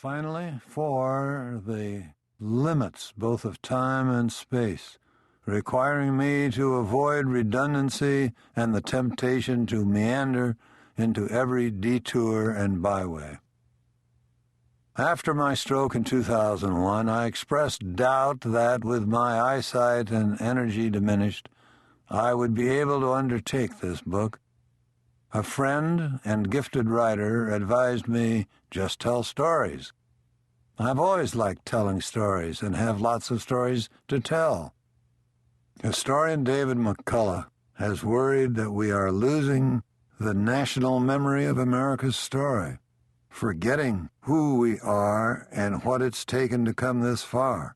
Finally, for the limits both of time and space, requiring me to avoid redundancy and the temptation to meander into every detour and byway. After my stroke in 2001, I expressed doubt that, with my eyesight and energy diminished, I would be able to undertake this book. A friend and gifted writer advised me, just tell stories. I've always liked telling stories and have lots of stories to tell. Historian David McCullough has worried that we are losing the national memory of America's story, forgetting who we are and what it's taken to come this far.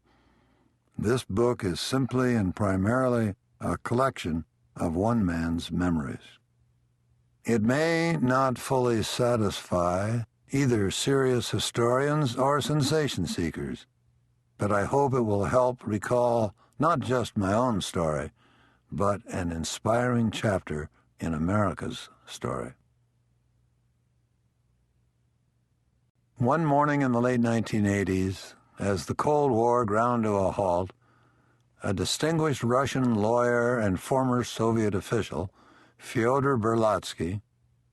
This book is simply and primarily a collection of one man's memories. It may not fully satisfy either serious historians or sensation seekers, but I hope it will help recall not just my own story, but an inspiring chapter in America's story. One morning in the late 1980s, as the Cold War ground to a halt, a distinguished Russian lawyer and former Soviet official, Fyodor Berlatsky,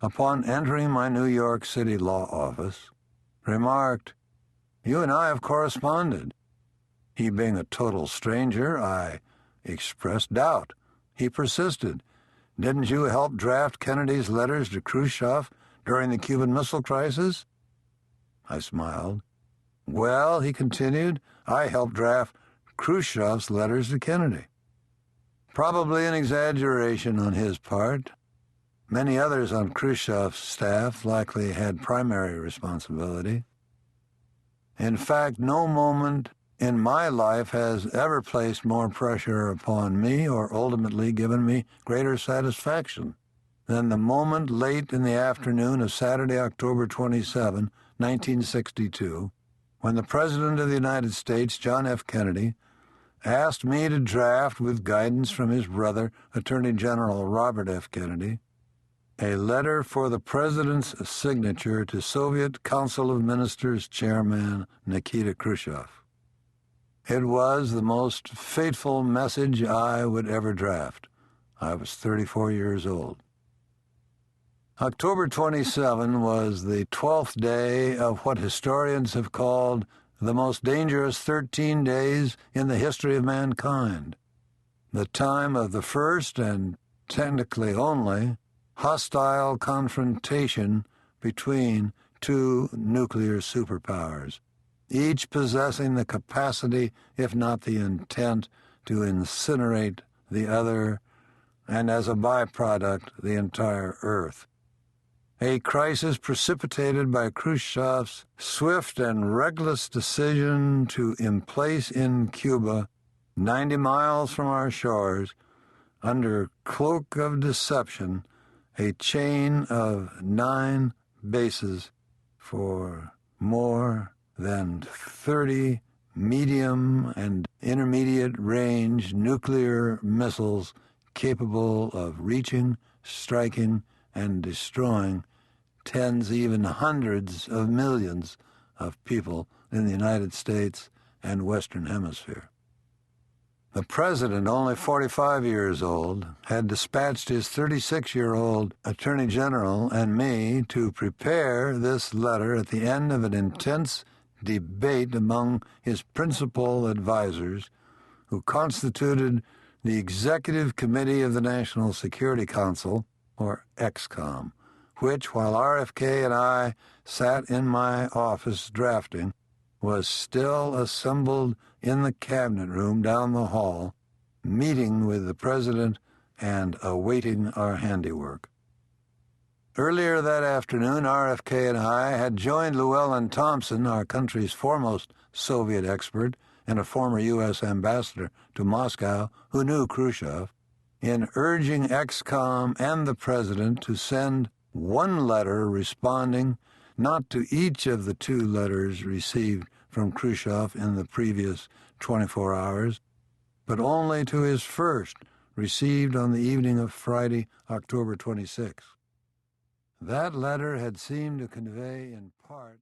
upon entering my New York City law office, remarked, "You and I have corresponded." He being a total stranger, I expressed doubt. He persisted. "Didn't you help draft Kennedy's letters to Khrushchev during the Cuban Missile Crisis?" I smiled. "Well," he continued, "I helped draft Khrushchev's letters to Kennedy." Probably an exaggeration on his part. Many others on Khrushchev's staff likely had primary responsibility. In fact, no moment in my life has ever placed more pressure upon me or ultimately given me greater satisfaction than the moment late in the afternoon of Saturday, October 27, 1962, when the President of the United States, John F. Kennedy, asked me to draft, with guidance from his brother, Attorney General Robert F. Kennedy, a letter for the President's signature to Soviet Council of Ministers Chairman Nikita Khrushchev. It was the most fateful message I would ever draft. I was 34 years old. October 27 was the 12th day of what historians have called the most dangerous 13 days in the history of mankind, the time of the first and technically only hostile confrontation between two nuclear superpowers, each possessing the capacity, if not the intent, to incinerate the other, and as a byproduct, the entire Earth. A crisis precipitated by Khrushchev's swift and reckless decision to emplace in Cuba, 90 miles from our shores, under cloak of deception, a chain of 9 bases for more than 30 medium and intermediate-range nuclear missiles capable of reaching, striking, and destroying tens, even hundreds of millions of people in the United States and Western Hemisphere. The President, only 45 years old, had dispatched his 36-year-old Attorney General and me to prepare this letter at the end of an intense debate among his principal advisors, who constituted the Executive Committee of the National Security Council, or EXCOM, which, while RFK and I sat in my office drafting, was still assembled in the cabinet room down the hall, meeting with the President and awaiting our handiwork. Earlier that afternoon, RFK and I had joined Llewellyn Thompson, our country's foremost Soviet expert and a former U.S. ambassador to Moscow who knew Khrushchev, in urging EXCOM and the President to send one letter responding not to each of the 2 letters received from Khrushchev in the previous 24 hours, but only to his first, received on the evening of Friday, October 26. That letter had seemed to convey in part